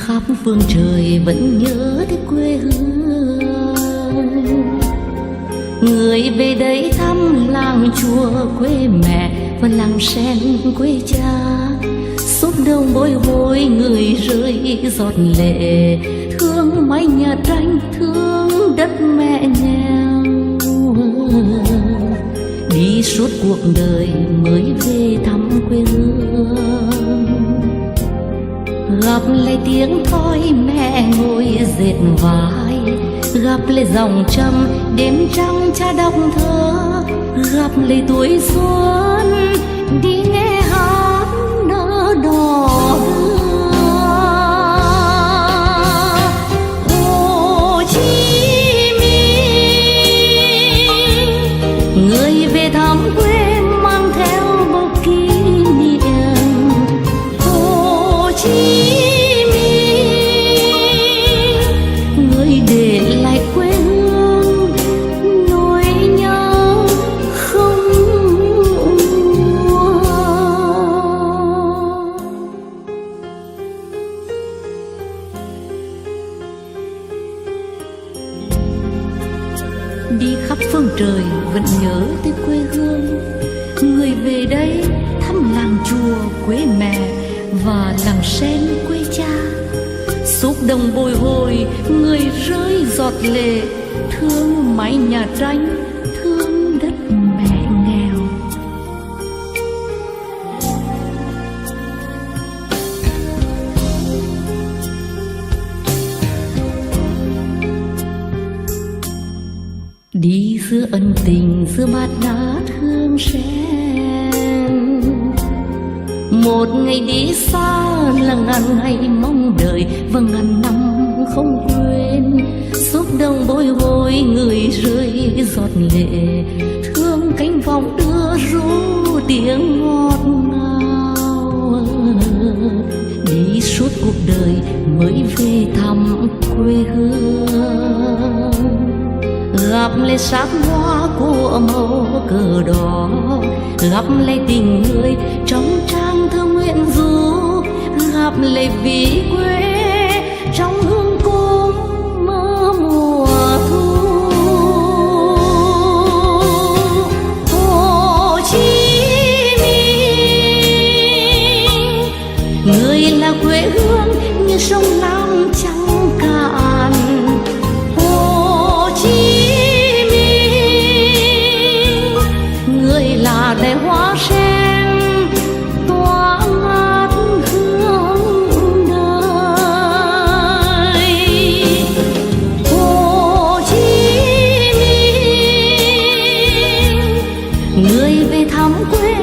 khắp phương trời vẫn nhớ tới quê hương. Người về đây thăm làng chùa quê mẹ và làng sen quê cha. Xúc động bồi hồi người rơi giọt lệ, thương mái nhà tranh, thương đất mẹ nghèo. Đi suốt cuộc đời mới về thăm quê hương, gặp lại tiếng thoi mẹ ngồi dệt vải, gặp lại dòng trầm đêm trăng cha đọc thơ, gặp lại tuổi xuân đi nghe hát nở đỏ hương. Hồ Chí Minh, người về thăm quê mang theo bao kỷ niệm. Hồ Chí Minh, người để lại quê hương nỗi nhớ không nguôi. Đi khắp phương trời vẫn nhớ tới quê hương, người về đây thăm làng chùa quê mẹ và làng sen quê cha. Xúc động bồi hồi người rơi giọt lệ, thương mái nhà tranh, thương đất mẹ nghèo. Đi giữa ân tình giữa bát ngát hương sen, một ngày đi xa là ngàn ngày mong đợi và ngàn năm không quên. Xúc động bồi hồi người rơi giọt lệ, thương cánh vọng đưa ru tiếng ngọt ngào. Đi suốt cuộc đời mới về thăm quê hương, gặp lại sắc hoa của màu cờ đỏ, gặp lại tình người trong trang thơ nguyện ru, gặp lại vị quê trong hương cốm mơ mùa thu. Hồ Chí Minh, người là quê hương như sông Lam trắng cạn. Hồ Chí là đầy hoa sen tỏa ngát hương đời. Hồ Chí Minh, người về thăm quê